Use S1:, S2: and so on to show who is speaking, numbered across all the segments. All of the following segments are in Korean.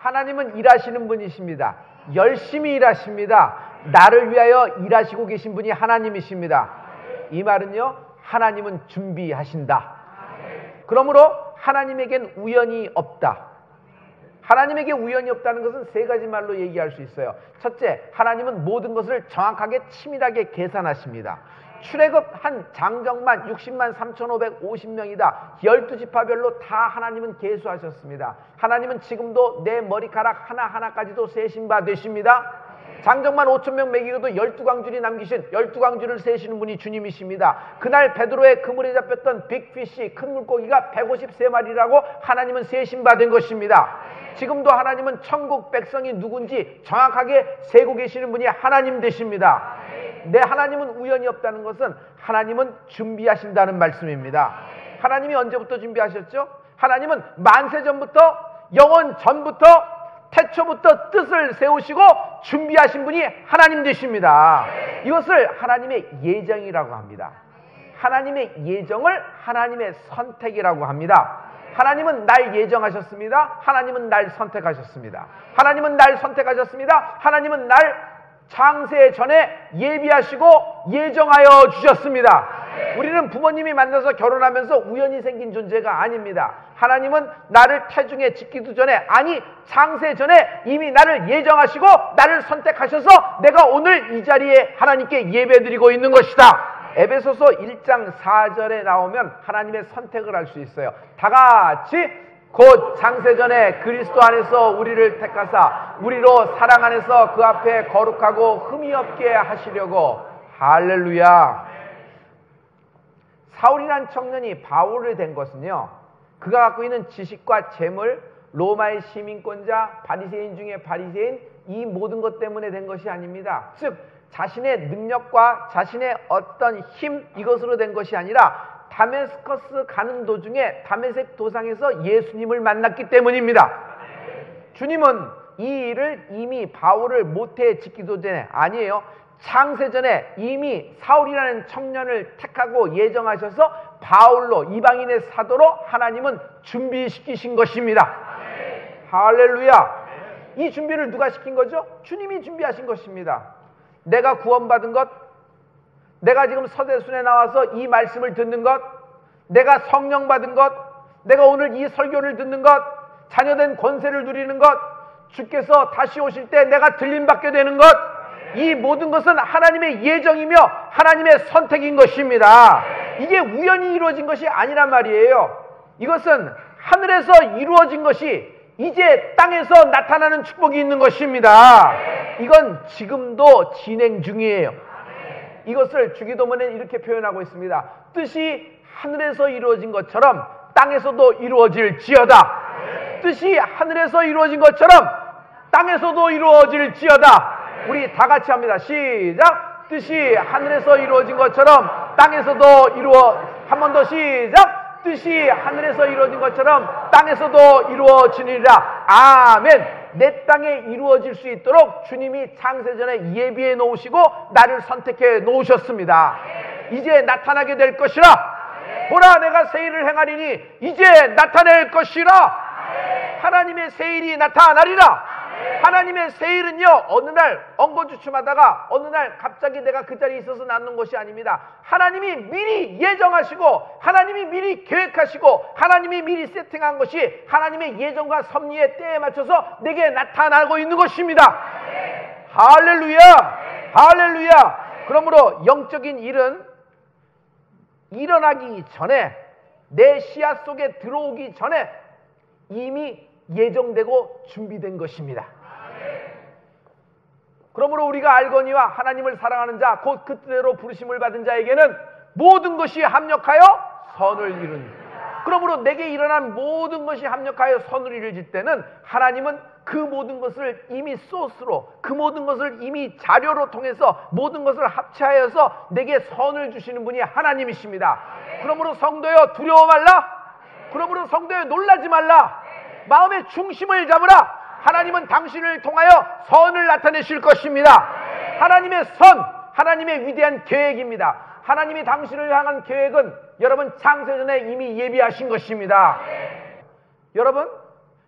S1: 하나님은 일하시는 분이십니다. 열심히 일하십니다. 나를 위하여 일하시고 계신 분이 하나님이십니다. 이 말은요, 하나님은 준비하신다. 그러므로 하나님에겐 우연이 없다. 하나님에게 우연이 없다는 것은 세 가지 말로 얘기할 수 있어요. 첫째, 하나님은 모든 것을 정확하게 치밀하게 계산하십니다. 출애굽 한 장정만 60만 3,550명이다. 12지파별로 다 하나님은 계수하셨습니다. 하나님은 지금도 내 머리카락 하나하나까지도 세신 바 되십니다. 장정만 5,000명 먹이고도 12광줄이 남기신 12광줄을 세시는 분이 주님이십니다. 그날 베드로의 그물에 잡혔던 빅피쉬, 큰 물고기가 153마리라고 하나님은 세신 바 된 것입니다. 지금도 하나님은 천국 백성이 누군지 정확하게 세고 계시는 분이 하나님 되십니다. 내 하나님은 우연이 없다는 것은 하나님은 준비하신다는 말씀입니다. 하나님이 언제부터 준비하셨죠? 하나님은 만세 전부터, 영원 전부터, 태초부터 뜻을 세우시고 준비하신 분이 하나님 되십니다. 이것을 하나님의 예정이라고 합니다. 하나님의 예정을 하나님의 선택이라고 합니다. 하나님은 날 예정하셨습니다. 하나님은 날 선택하셨습니다. 하나님은 날 선택하셨습니다. 하나님은 날 창세 전에 예비하시고 예정하여 주셨습니다. 우리는 부모님이 만나서 결혼하면서 우연히 생긴 존재가 아닙니다. 하나님은 나를 태중에 짓기도 전에, 아니 창세 전에 이미 나를 예정하시고 나를 선택하셔서 내가 오늘 이 자리에 하나님께 예배드리고 있는 것이다. 에베소서 1장 4절에 나오면 하나님의 선택을 알 수 있어요. 다 같이 곧 창세전에 그리스도 안에서 우리를 택하사 우리로 사랑 안에서 그 앞에 거룩하고 흠이 없게 하시려고. 할렐루야. 사울이란 청년이 바울이 된 것은요, 그가 갖고 있는 지식과 재물, 로마의 시민권자, 바리새인 중에 바리새인, 이 모든 것 때문에 된 것이 아닙니다. 즉 자신의 능력과 자신의 어떤 힘, 이것으로 된 것이 아니라 다메스커스 가는 도중에 다메섹 도상에서 예수님을 만났기 때문입니다. 주님은 이 일을 이미 바울을 모태에 짓기도 전에, 아니에요, 창세전에 이미 사울이라는 청년을 택하고 예정하셔서 바울로, 이방인의 사도로 하나님은 준비시키신 것입니다. 할렐루야. 이 준비를 누가 시킨 거죠? 주님이 준비하신 것입니다. 내가 구원받은 것, 내가 지금 서대순에 나와서 이 말씀을 듣는 것, 내가 성령 받은 것, 내가 오늘 이 설교를 듣는 것, 자녀된 권세를 누리는 것, 주께서 다시 오실 때 내가 들림받게 되는 것, 이 모든 것은 하나님의 예정이며 하나님의 선택인 것입니다. 이게 우연히 이루어진 것이 아니란 말이에요. 이것은 하늘에서 이루어진 것이 이제 땅에서 나타나는 축복이 있는 것입니다. 이건 지금도 진행 중이에요. 이것을 주기도문에는 이렇게 표현하고 있습니다. 뜻이 하늘에서 이루어진 것처럼 땅에서도 이루어질지어다. 뜻이 하늘에서 이루어진 것처럼 땅에서도 이루어질지어다. 우리 다 같이 합니다. 시작. 뜻이 하늘에서 이루어진 것처럼 땅에서도 한 번 더 시작. 뜻이 하늘에서 이루어진 것처럼 땅에서도 이루어지리라. 아멘. 내 땅에 이루어질 수 있도록 주님이 창세전에 예비해 놓으시고 나를 선택해 놓으셨습니다. 이제 나타나게 될 것이라. 보라, 내가 새 일을 행하리니 이제 나타낼 것이라. 하나님의 새 일이 나타나리라. 하나님의 새 일은요, 어느 날 엉거주춤하다가 어느 날 갑자기 내가 그 자리에 있어서 낳는 것이 아닙니다. 하나님이 미리 예정하시고 하나님이 미리 계획하시고 하나님이 미리 세팅한 것이 하나님의 예정과 섭리의 때에 맞춰서 내게 나타나고 있는 것입니다. 할렐루야. 할렐루야. 그러므로 영적인 일은 일어나기 전에, 내 시야 속에 들어오기 전에 이미 예정되고 준비된 것입니다. 그러므로 우리가 알거니와 하나님을 사랑하는 자, 곧 그 뜻대로 부르심을 받은 자에게는 모든 것이 합력하여 선을 이루니. 그러므로 내게 일어난 모든 것이 합력하여 선을 이루어질 때는 하나님은 그 모든 것을 이미 소스로, 그 모든 것을 이미 자료로 통해서 모든 것을 합체하여서 내게 선을 주시는 분이 하나님이십니다. 그러므로 성도여, 두려워 말라. 그러므로 성도여, 놀라지 말라. 마음의 중심을 잡으라. 하나님은 당신을 통하여 선을 나타내실 것입니다. 하나님의 선, 하나님의 위대한 계획입니다. 하나님이 당신을 향한 계획은 여러분 창세전에 이미 예비하신 것입니다. 여러분,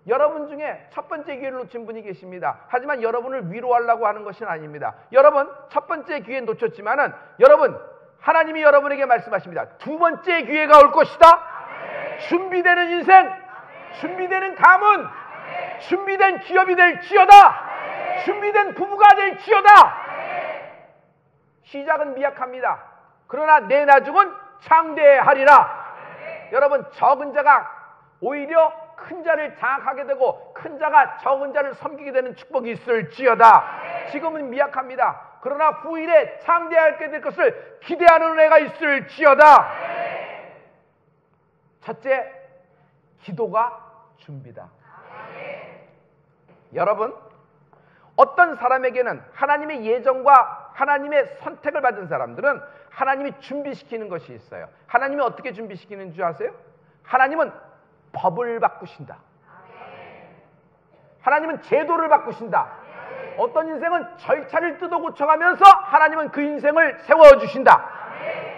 S1: 여러분 중에 첫 번째 기회를 놓친 분이 계십니다. 하지만 여러분을 위로하려고 하는 것은 아닙니다. 여러분 첫 번째 기회 놓쳤지만은 여러분 하나님이 여러분에게 말씀하십니다. 두 번째 기회가 올 것이다. 준비되는 인생, 준비되는 가문, 준비된 기업이 될지어다. 준비된 부부가 될지어다. 시작은 미약합니다. 그러나 내 나중은 창대하리라. 여러분 적은 자가 오히려 큰 자를 장악하게 되고 큰 자가 적은 자를 섬기게 되는 축복이 있을지어다. 지금은 미약합니다. 그러나 후일에 창대하게 될 것을 기대하는 은혜가 있을지어다. 첫째, 기도가 준비다. 여러분, 어떤 사람에게는 하나님의 예정과 하나님의 선택을 받은 사람들은 하나님이 준비시키는 것이 있어요. 하나님이 어떻게 준비시키는 줄 아세요? 하나님은 법을 바꾸신다. 하나님은 제도를 바꾸신다. 어떤 인생은 절차를 뜯어 고쳐가면서 하나님은 그 인생을 세워주신다.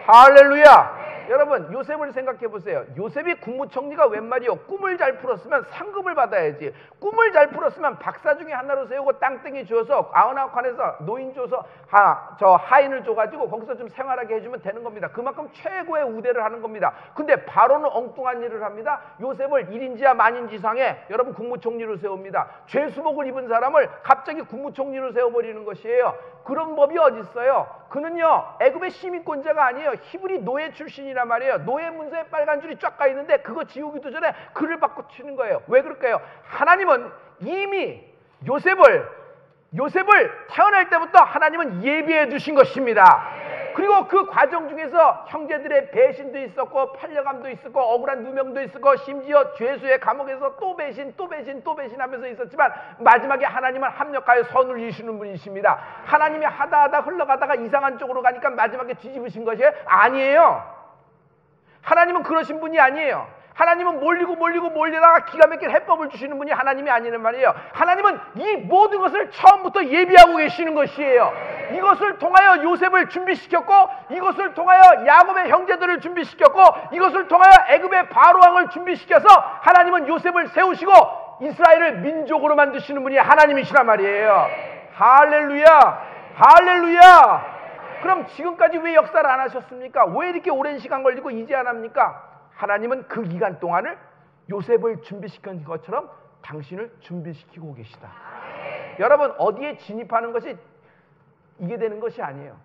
S1: 할렐루야. 여러분 요셉을 생각해 보세요. 요셉이 국무총리가 웬 말이요? 꿈을 잘 풀었으면 상급을 받아야지. 꿈을 잘 풀었으면 박사 중에 하나로 세우고 땅땡이 줘서 아우나관에서 노인 줘서 하인을 줘가지고 거기서 좀 생활하게 해주면 되는 겁니다. 그만큼 최고의 우대를 하는 겁니다. 근데 바로는 엉뚱한 일을 합니다. 요셉을 1인지하 만인지상에 여러분 국무총리로 세웁니다. 죄수복을 입은 사람을 갑자기 국무총리로 세워버리는 것이에요. 그런 법이 어디 있어요? 그는요 애굽의 시민권자가 아니에요. 히브리 노예 출신이란 말이에요. 노예 문서에 빨간 줄이 쫙 가 있는데 그거 지우기도 전에 글을 바꾸치는 거예요. 왜 그럴까요? 하나님은 이미 요셉을 태어날 때부터 하나님은 예비해 두신 것입니다. 그리고 그 과정 중에서 형제들의 배신도 있었고 팔려감도 있었고 억울한 누명도 있었고 심지어 죄수의 감옥에서 또 배신하면서 있었지만 마지막에 하나님은 합력하여 선을 이루시는 분이십니다. 하나님이 하다 흘러가다가 이상한 쪽으로 가니까 마지막에 뒤집으신 것이 아니에요. 하나님은 그러신 분이 아니에요. 하나님은 몰리다가 기가 막힌 해법을 주시는 분이 하나님이 아니란 말이에요. 하나님은 이 모든 것을 처음부터 예비하고 계시는 것이에요. 이것을 통하여 요셉을 준비시켰고 이것을 통하여 야곱의 형제들을 준비시켰고 이것을 통하여 애굽의 바로왕을 준비시켜서 하나님은 요셉을 세우시고 이스라엘을 민족으로 만드시는 분이 하나님이시란 말이에요. 할렐루야. 할렐루야. 그럼 지금까지 왜 역사를 안 하셨습니까? 왜 이렇게 오랜 시간 걸리고 이제 안 합니까? 하나님은 그 기간 동안을 요셉을 준비시킨 것처럼 당신을 준비시키고 계시다. 여러분 어디에 진입하는 것이 이게 되는 것이 아니에요.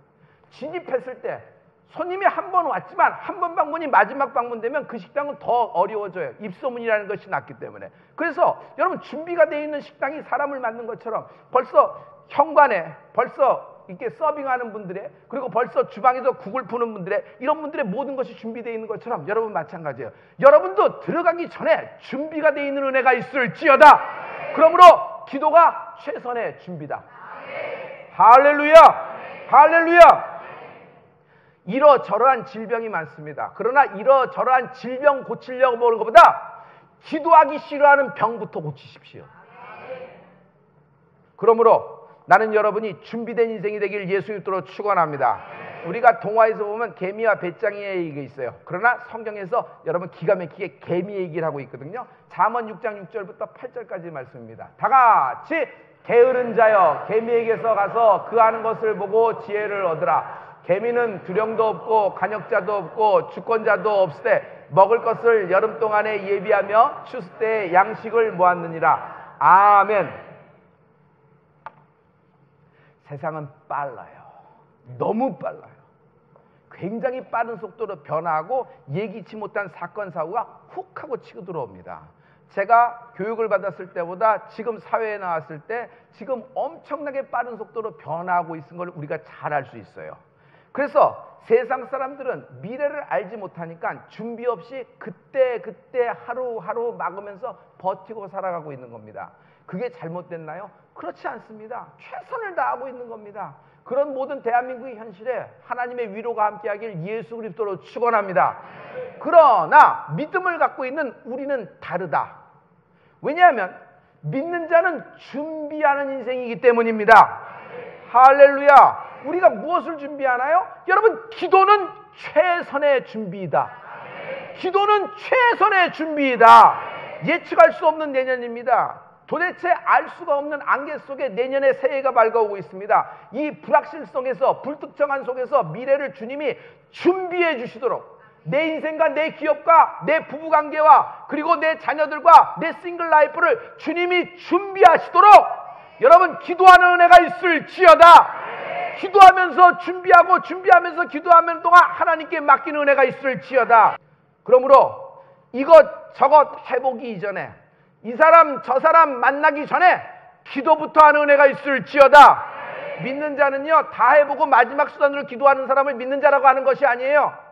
S1: 진입했을 때 손님이 한 번 왔지만 한 번 방문이 마지막 방문 되면 그 식당은 더 어려워져요. 입소문이라는 것이 났기 때문에. 그래서 여러분 준비가 되어 있는 식당이 사람을 만든 것처럼 벌써 현관에 이렇게 서빙하는 분들의 그리고 벌써 주방에서 국을 푸는 분들의 이런 분들의 모든 것이 준비되어 있는 것처럼 여러분 마찬가지예요. 여러분도 들어가기 전에 준비가 되어 있는 은혜가 있을지어다. 그러므로 기도가 최선의 준비다. 할렐루야. 할렐루야. 이러저러한 질병이 많습니다. 그러나 이러저러한 질병 고치려고 보는 것보다 기도하기 싫어하는 병부터 고치십시오. 그러므로 나는 여러분이 준비된 인생이 되길 예수 이름으로 축원합니다. 우리가 동화에서 보면 개미와 배짱이의 얘기가 있어요. 그러나 성경에서 여러분 기가 막히게 개미 얘기를 하고 있거든요. 잠언 6장 6절부터 8절까지 말씀입니다. 다 같이 게으른 자여 개미에게서 가서 그 하는 것을 보고 지혜를 얻으라. 개미는 두령도 없고 간역자도 없고 주권자도 없으되 먹을 것을 여름 동안에 예비하며 추수 때에 양식을 모았느니라. 아멘. 세상은 빨라요. 너무 빨라요. 굉장히 빠른 속도로 변화하고 예기치 못한 사건 사고가 훅 하고 치고 들어옵니다. 제가 교육을 받았을 때보다 지금 사회에 나왔을 때 지금 엄청나게 빠른 속도로 변화하고 있는 걸 우리가 잘 알 수 있어요. 그래서 세상 사람들은 미래를 알지 못하니까 준비 없이 그때 하루하루 막으면서 버티고 살아가고 있는 겁니다. 그게 잘못됐나요? 그렇지 않습니다. 최선을 다하고 있는 겁니다. 그런 모든 대한민국의 현실에 하나님의 위로가 함께하길 예수 그리스도로 축원합니다. 그러나 믿음을 갖고 있는 우리는 다르다. 왜냐하면 믿는 자는 준비하는 인생이기 때문입니다. 할렐루야. 우리가 무엇을 준비하나요? 여러분 기도는 최선의 준비이다. 기도는 최선의 준비이다. 예측할 수 없는 내년입니다. 도대체 알 수가 없는 안개 속에 내년의 새해가 밝아오고 있습니다. 이 불확실성에서, 불특정한 속에서 미래를 주님이 준비해 주시도록, 내 인생과 내 기업과 내 부부관계와 그리고 내 자녀들과 내 싱글 라이프를 주님이 준비하시도록 여러분 기도하는 은혜가 있을지어다. 기도하면서 준비하면서 기도하는 동안 하나님께 맡기는 은혜가 있을지어다. 그러므로 이것 저것 해보기 이전에, 이 사람 저 사람 만나기 전에 기도부터 하는 은혜가 있을지어다. 믿는 자는요, 다 해보고 마지막 수단으로 기도하는 사람을 믿는 자라고 하는 것이 아니에요.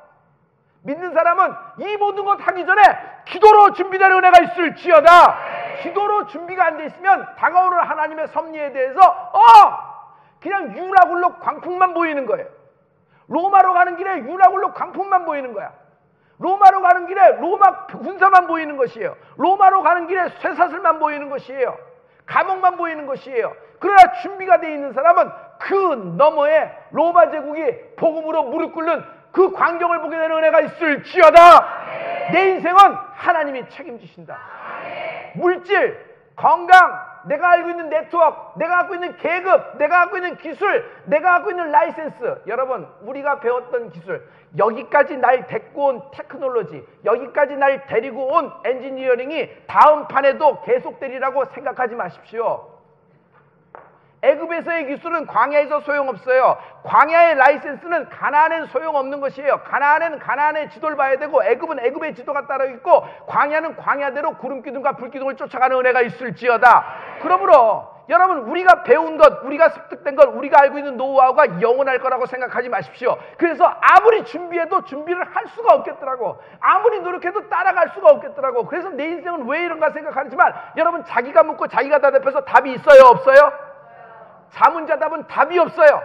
S1: 믿는 사람은 이 모든 것 하기 전에 기도로 준비되는 은혜가 있을지어다. 기도로 준비가 안 돼 있으면 다가오는 하나님의 섭리에 대해서 그냥 유라굴로 광풍만 보이는 거예요. 로마로 가는 길에 유라굴로 광풍만 보이는 거야. 로마로 가는 길에 로마 군사만 보이는 것이에요. 로마로 가는 길에 쇠사슬만 보이는 것이에요. 감옥만 보이는 것이에요. 그러나 준비가 되어 있는 사람은 그 너머에 로마 제국이 복음으로 무릎 꿇는 그 광경을 보게 되는 은혜가 있을지어다. 내 인생은 하나님이 책임지신다. 물질, 건강, 내가 알고 있는 네트워크, 내가 갖고 있는 계급, 내가 갖고 있는 기술, 내가 갖고 있는 라이센스, 여러분 우리가 배웠던 기술, 여기까지 날 데리고 온 테크놀로지, 여기까지 날 데리고 온 엔지니어링이 다음 판에도 계속되리라고 생각하지 마십시오. 애굽에서의 기술은 광야에서 소용없어요. 광야의 라이센스는 가나안엔 소용없는 것이에요. 가나안은 가나안의 지도를 봐야 되고 애굽은 애굽의 지도가 따로 있고 광야는 광야대로 구름기둥과 불기둥을 쫓아가는 은혜가 있을지어다. 그러므로 여러분 우리가 배운 것, 우리가 습득된 것, 우리가 알고 있는 노하우가 영원할 거라고 생각하지 마십시오. 그래서 아무리 준비해도 준비를 할 수가 없겠더라고. 아무리 노력해도 따라갈 수가 없겠더라고. 그래서 내 인생은 왜 이런가 생각하지만 여러분 자기가 묻고 자기가 대답해서 답이 있어요, 없어요? 자문자답은 답이 없어요.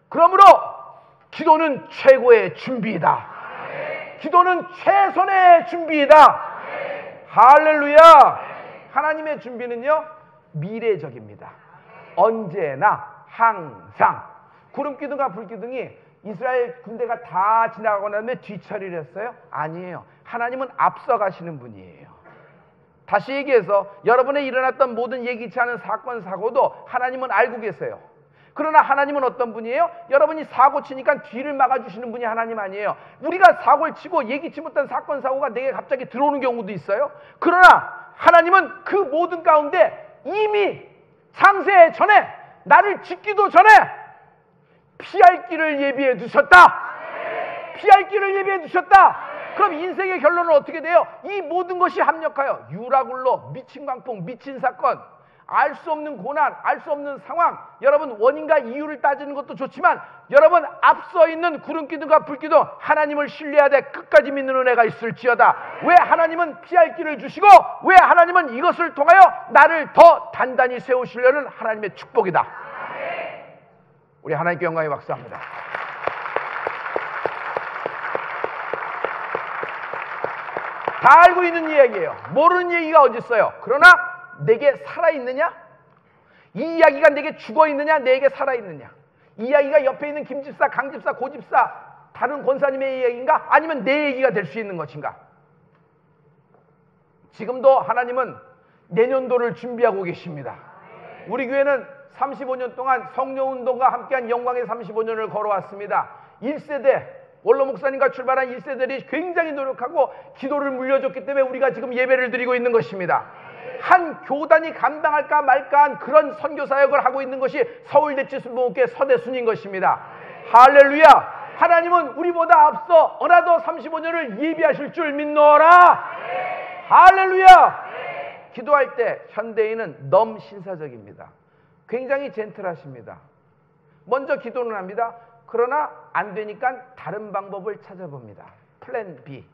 S1: 그러므로 기도는 최고의 준비이다. 기도는 최선의 준비이다. 할렐루야. 하나님의 준비는요 미래적입니다. 언제나 항상. 구름기둥과 불기둥이 이스라엘 군대가 다 지나가고 난 다음에 뒤처리를 했어요? 아니에요. 하나님은 앞서가시는 분이에요. 다시 얘기해서 여러분의 일어났던 모든 예기치 않은 사건 사고도 하나님은 알고 계세요. 그러나 하나님은 어떤 분이에요? 여러분이 사고 치니까 뒤를 막아주시는 분이 하나님 아니에요. 우리가 사고를 치고 예기치 못한 사건 사고가 내게 갑자기 들어오는 경우도 있어요. 그러나 하나님은 그 모든 가운데 이미 창세 전에 나를 짓기도 전에 피할 길을 예비해 두셨다. 피할 길을 예비해 두셨다. 그럼 인생의 결론은 어떻게 돼요? 이 모든 것이 합력하여 유라굴로 미친 광풍, 미친 사건, 알 수 없는 고난, 알 수 없는 상황, 여러분 원인과 이유를 따지는 것도 좋지만 여러분 앞서 있는 구름기둥과 불기둥, 하나님을 신뢰하되 끝까지 믿는 은혜가 있을지어다. 왜 하나님은 피할 길을 주시고 왜 하나님은 이것을 통하여 나를 더 단단히 세우시려는 하나님의 축복이다. 우리 하나님께 영광의 박수합니다. 다 알고 있는 이야기예요. 모르는 얘기가 어디 있어요? 그러나 내게 살아있느냐? 이 이야기가 내게 죽어있느냐? 내게 살아있느냐? 이 이야기가 옆에 있는 김집사, 강집사, 고집사, 다른 권사님의 이야기인가? 아니면 내 얘기가 될 수 있는 것인가? 지금도 하나님은 내년도를 준비하고 계십니다. 우리 교회는 35년 동안 성령운동과 함께한 영광의 35년을 걸어왔습니다. 1세대 원로 목사님과 출발한 1세들이 굉장히 노력하고 기도를 물려줬기 때문에 우리가 지금 예배를 드리고 있는 것입니다. 한 교단이 감당할까 말까한 그런 선교 사역을 하고 있는 것이 서울대치순복음교회 서대순인 것입니다. 할렐루야. 하나님은 우리보다 앞서 어나더 35년을 예비하실 줄 믿노라. 할렐루야. 기도할 때 현대인은 너무 신사적입니다. 굉장히 젠틀하십니다. 먼저 기도는 합니다. 그러나 안 되니까 다른 방법을 찾아봅니다. 플랜 B.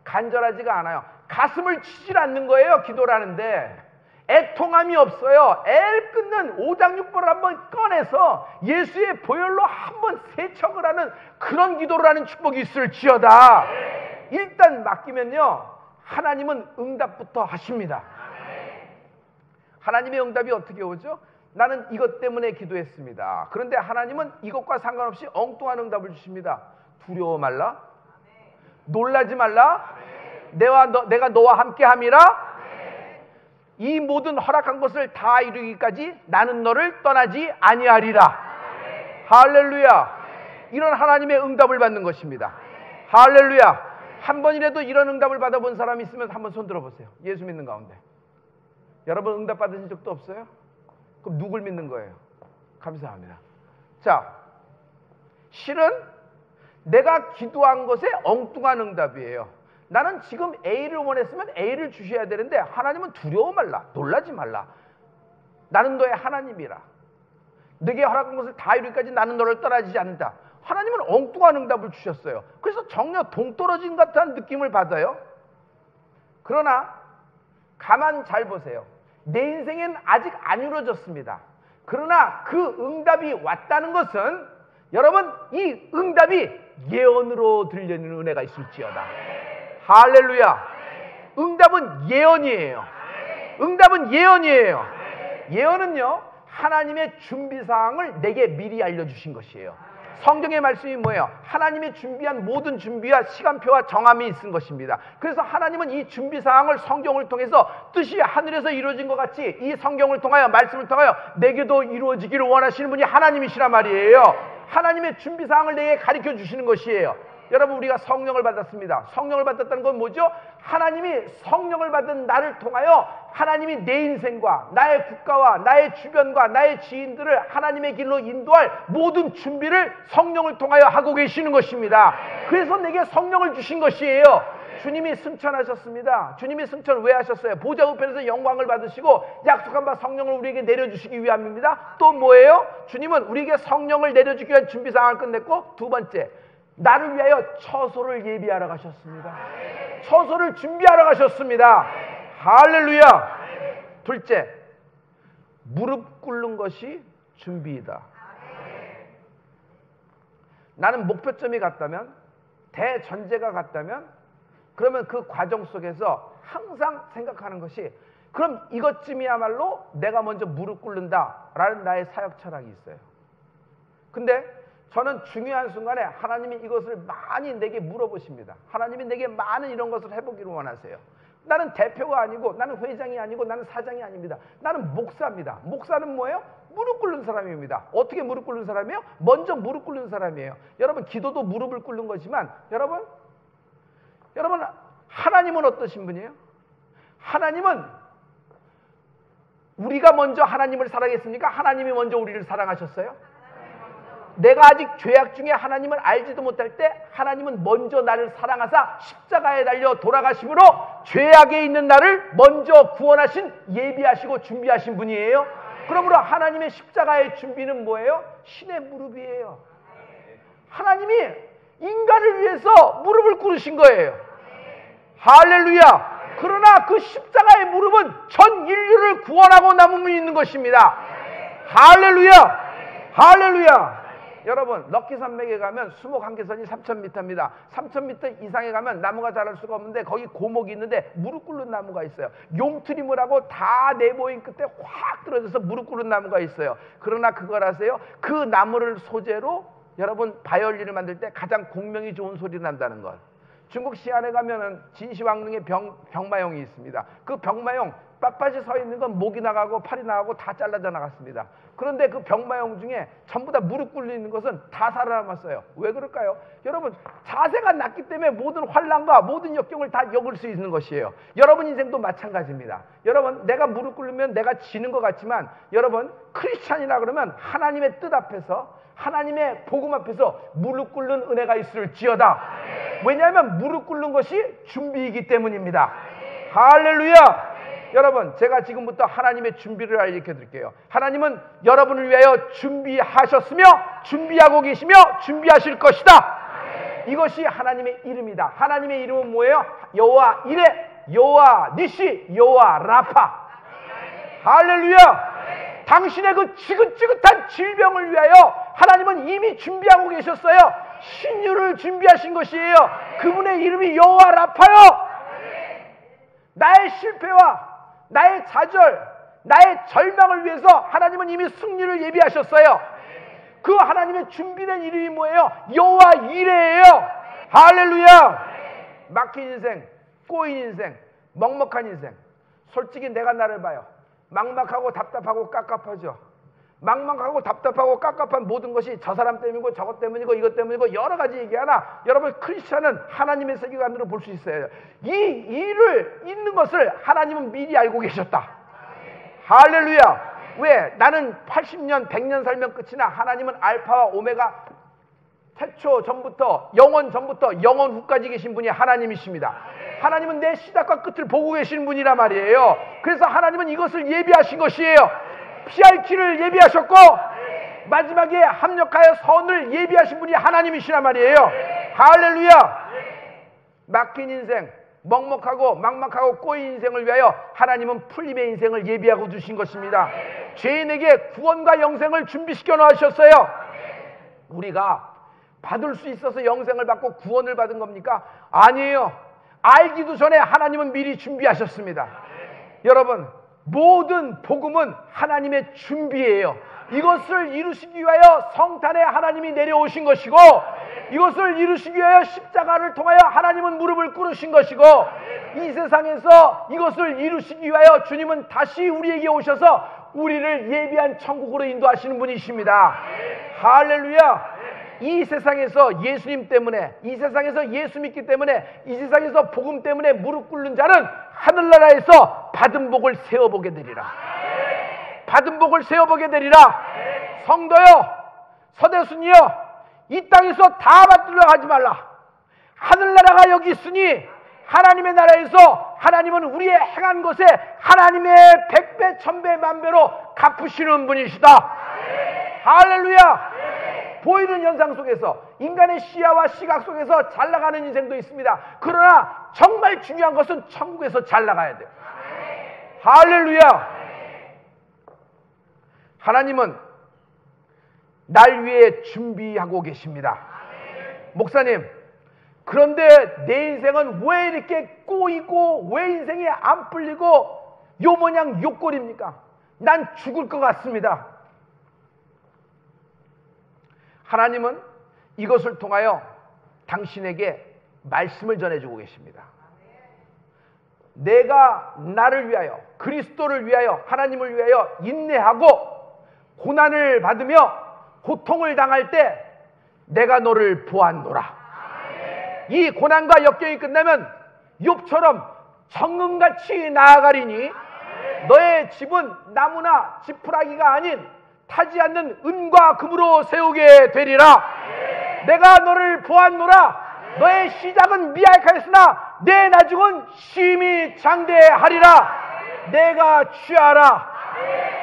S1: 간절하지가 않아요. 가슴을 치질 않는 거예요. 기도라는데 애통함이 없어요. 애를 끊는 오장육부를 한번 꺼내서 예수의 보혈로 한번 세척을 하는 그런 기도를 하는 축복이 있을지어다. 일단 맡기면요 하나님은 응답부터 하십니다. 하나님의 응답이 어떻게 오죠? 나는 이것 때문에 기도했습니다. 그런데 하나님은 이것과 상관없이 엉뚱한 응답을 주십니다. 두려워 말라, 놀라지 말라, 내가 너와 함께 함이라. 이 모든 허락한 것을 다 이루기까지 나는 너를 떠나지 아니하리라. 할렐루야. 이런 하나님의 응답을 받는 것입니다. 할렐루야. 한 번이라도 이런 응답을 받아본 사람이 있으면 한번 손 들어보세요. 예수 믿는 가운데. 여러분 응답 받으신 적도 없어요? 그럼 누굴 믿는 거예요? 감사합니다. 자, 실은 내가 기도한 것에 엉뚱한 응답이에요. 나는 지금 A를 원했으면 A를 주셔야 되는데 하나님은 두려워 말라, 놀라지 말라. 나는 너의 하나님이라. 네게 허락한 것을 다 이루기까지 나는 너를 떠나지 않는다. 하나님은 엉뚱한 응답을 주셨어요. 그래서 정녕 동떨어진 같은 느낌을 받아요. 그러나 가만 잘 보세요. 내 인생엔 아직 안 이루어졌습니다. 그러나 그 응답이 왔다는 것은 여러분 이 응답이 예언으로 들리는 은혜가 있을지어다. 할렐루야. 응답은 예언이에요. 응답은 예언이에요. 예언은요 하나님의 준비사항을 내게 미리 알려주신 것이에요. 성경의 말씀이 뭐예요? 하나님이 준비한 모든 준비와 시간표와 정함이 있은 것입니다. 그래서 하나님은 이 준비사항을 성경을 통해서 뜻이 하늘에서 이루어진 것 같이 이 성경을 통하여 말씀을 통하여 내게도 이루어지기를 원하시는 분이 하나님이시란 말이에요. 하나님의 준비사항을 내게 가르쳐 주시는 것이에요. 여러분 우리가 성령을 받았습니다. 성령을 받았다는 건 뭐죠? 하나님이 성령을 받은 나를 통하여 하나님이 내 인생과 나의 국가와 나의 주변과 나의 지인들을 하나님의 길로 인도할 모든 준비를 성령을 통하여 하고 계시는 것입니다. 그래서 내게 성령을 주신 것이에요. 주님이 승천하셨습니다. 주님이 승천 왜 하셨어요? 보좌 우편에서 영광을 받으시고 약속한 바 성령을 우리에게 내려주시기 위함입니다. 또 뭐예요? 주님은 우리에게 성령을 내려주기 위한 준비 상황을 끝냈고 두 번째 나를 위하여 처소를 예비하러 가셨습니다. 처소를 준비하러 가셨습니다. 할렐루야. 둘째, 무릎 꿇는 것이 준비이다. 나는 목표점이 같다면, 대전제가 같다면, 그러면 그 과정 속에서 항상 생각하는 것이 그럼 이것쯤이야말로 내가 먼저 무릎 꿇는다라는 나의 사역 철학이 있어요. 근데 저는 중요한 순간에 하나님이 이것을 많이 내게 물어보십니다. 하나님이 내게 많은 이런 것을 해보기를 원하세요. 나는 대표가 아니고 나는 회장이 아니고 나는 사장이 아닙니다. 나는 목사입니다. 목사는 뭐예요? 무릎 꿇는 사람입니다. 어떻게 무릎 꿇는 사람이에요? 먼저 무릎 꿇는 사람이에요. 여러분 기도도 무릎을 꿇는 거지만 여러분 하나님은 어떠신 분이에요? 하나님은 우리가 먼저 하나님을 사랑했습니까? 하나님이 먼저 우리를 사랑하셨어요? 내가 아직 죄악 중에 하나님을 알지도 못할 때 하나님은 먼저 나를 사랑하사 십자가에 달려 돌아가심으로 죄악에 있는 나를 먼저 구원하신 예비하시고 준비하신 분이에요. 그러므로 하나님의 십자가의 준비는 뭐예요? 신의 무릎이에요. 하나님이 인간을 위해서 무릎을 꿇으신 거예요. 할렐루야. 그러나 그 십자가의 무릎은 전 인류를 구원하고 남음이 있는 것입니다. 할렐루야. 할렐루야. 여러분 럭키산맥에 가면 수목 한계선이 3000m입니다. 3000m 이상에 가면 나무가 자랄 수가 없는데 거기 고목이 있는데 무릎 꿇는 나무가 있어요. 용트림을 다 내모인 끝에 확 떨어져서 무릎 꿇는 나무가 있어요. 그러나 그걸 아세요? 그 나무를 소재로 여러분 바이올린을 만들 때 가장 공명이 좋은 소리 난다는 걸. 중국 시안에 가면은 진시황릉의 병마용이 있습니다. 그 병마용 빳빳이 서 있는 건 목이 나가고 팔이 나가고 다 잘라져 나갔습니다. 그런데 그 병마용 중에 전부 다 무릎 꿇리는 것은 다 살아남았어요. 왜 그럴까요? 여러분 자세가 낮기 때문에 모든 환난과 모든 역경을 다 겪을 수 있는 것이에요. 여러분 인생도 마찬가지입니다. 여러분 내가 무릎 꿇으면 내가 지는 것 같지만 여러분 크리스찬이라 그러면 하나님의 뜻 앞에서 하나님의 복음 앞에서 무릎 꿇는 은혜가 있을지어다. 왜냐하면 무릎 꿇는 것이 준비이기 때문입니다. 할렐루야. 여러분 제가 지금부터 하나님의 준비를 알려 드릴게요. 하나님은 여러분을 위하여 준비하셨으며 준비하고 계시며 준비하실 것이다. 이것이 하나님의 이름이다. 하나님의 이름은 뭐예요? 여호와 이레, 여호와 니시, 여호와 라파. 할렐루야. 당신의 그 지긋지긋한 질병을 위하여 하나님은 이미 준비하고 계셨어요. 신유를 준비하신 것이에요. 그분의 이름이 여호와 라파요. 나의 실패와 나의 좌절, 나의 절망을 위해서 하나님은 이미 승리를 예비하셨어요. 그 하나님의 준비된 이름이 뭐예요? 여호와 이레예요. 할렐루야. 막힌 인생, 꼬인 인생, 먹먹한 인생. 솔직히 내가 나를 봐요. 막막하고 답답하고 깝깝하죠. 막막하고 답답하고 깝깝한 모든 것이 저 사람 때문이고 저것 때문이고 이것 때문이고 여러 가지 얘기하나 여러분 크리스천은 하나님의 세계관으로 볼 수 있어요. 이 일을 있는 것을 하나님은 미리 알고 계셨다. 할렐루야. 왜? 나는 80년 100년 살면 끝이나 하나님은 알파와 오메가 태초 전부터 영원 전부터 영원 후까지 계신 분이 하나님이십니다. 하나님은 내 시작과 끝을 보고 계신 분이란 말이에요. 그래서 하나님은 이것을 예비하신 것이에요. 피할 길을 예비하셨고 마지막에 합력하여 선을 예비하신 분이 하나님이시란 말이에요. 할렐루야. 막힌 인생, 먹먹하고 막막하고 꼬인 인생을 위하여 하나님은 풀림의 인생을 예비하고 두신 것입니다. 죄인에게 구원과 영생을 준비시켜 놓으셨어요. 우리가 받을 수 있어서 영생을 받고 구원을 받은 겁니까? 아니에요. 알기도 전에 하나님은 미리 준비하셨습니다. 여러분, 모든 복음은 하나님의 준비예요. 이것을 이루시기 위하여 성탄에 하나님이 내려오신 것이고, 이것을 이루시기 위하여 십자가를 통하여 하나님은 무릎을 꿇으신 것이고, 이 세상에서 이것을 이루시기 위하여 주님은 다시 우리에게 오셔서 우리를 예비한 천국으로 인도하시는 분이십니다. 할렐루야. 이 세상에서 예수님 때문에, 이 세상에서 예수 믿기 때문에, 이 세상에서 복음 때문에 무릎 꿇는 자는 하늘나라에서 받은 복을 세어보게 되리라. 받은 복을 세어보게 되리라. 성도여, 서대순이여, 이 땅에서 다 받으려 하지 말라. 하늘나라가 여기 있으니 하나님의 나라에서 하나님은 우리의 행한 것에 하나님의 100배, 1000배, 만배로 갚으시는 분이시다. 할렐루야. 보이는 현상 속에서 인간의 시야와 시각 속에서 잘 나가는 인생도 있습니다. 그러나 정말 중요한 것은 천국에서 잘 나가야 돼요. 할렐루야. 하나님은 날 위해 준비하고 계십니다. 목사님, 그런데 내 인생은 왜 이렇게 꼬이고 왜 인생이 안 풀리고 요 모양 요 꼴입니까? 난 죽을 것 같습니다. 하나님은 이것을 통하여 당신에게 말씀을 전해주고 계십니다. 내가 나를 위하여, 그리스도를 위하여, 하나님을 위하여 인내하고 고난을 받으며 고통을 당할 때 내가 너를 보았노라. 이 고난과 역경이 끝나면 욥처럼 정금같이 나아가리니 너의 집은 나무나 지푸라기가 아닌 타지 않는 은과 금으로 세우게 되리라. 내가 너를 보았노라. 너의 시작은 미약하였으나 내 나중은 심히 장대하리라. 내가 취하라.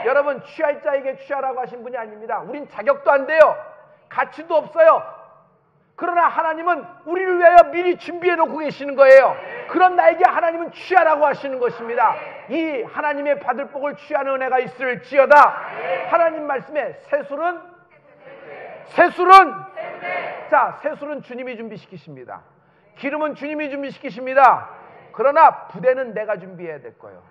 S1: 여러분, 취할 자에게 취하라고 하신 분이 아닙니다. 우린 자격도 안 돼요. 가치도 없어요. 그러나 하나님은 우리를 위하여 미리 준비해 놓고 계시는 거예요. 그런 나에게 하나님은 취하라고 하시는 것입니다. 이 하나님의 받을 복을 취하는 은혜가 있을지어다. 하나님 말씀에 새술은 자, 새술은 주님이 준비시키십니다. 기름은 주님이 준비시키십니다. 그러나 부대는 내가 준비해야 될 거예요.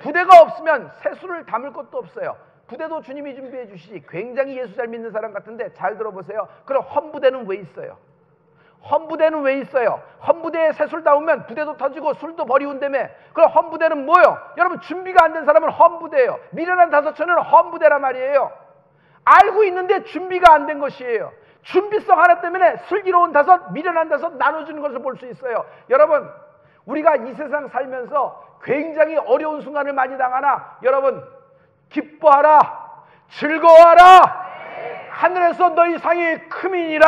S1: 부대가 없으면 새술을 담을 것도 없어요. 부대도 주님이 준비해 주시지. 굉장히 예수 잘 믿는 사람 같은데 잘 들어보세요. 그럼 헌부대는 왜 있어요? 헌부대는 왜 있어요? 헌부대에 새술 담으면 부대도 터지고 술도 버리운다며. 그럼 헌부대는 뭐예요? 여러분, 준비가 안 된 사람은 헌부대예요. 미련한 다섯천은 헌부대란 말이에요. 알고 있는데 준비가 안 된 것이에요. 준비성 하나 때문에 슬기로운 다섯, 미련한 다섯 나눠주는 것을 볼 수 있어요. 여러분, 우리가 이 세상 살면서 굉장히 어려운 순간을 많이 당하나 여러분, 기뻐하라, 즐거워하라. 하늘에서 너희 상이 크민이라.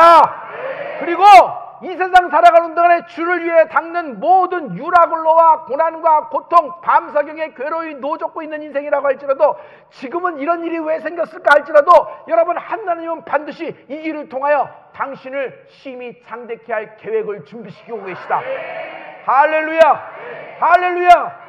S1: 그리고 이 세상 살아가는 동안에 주를 위해 닦는 모든 유라굴로와 고난과 고통, 밤사경에 괴로이 노젓고 있는 인생이라고 할지라도, 지금은 이런 일이 왜 생겼을까 할지라도 여러분, 하나님은 반드시 이 길을 통하여 당신을 심히 장대케 할 계획을 준비시키고 계시다. 할렐루야. 할렐루야.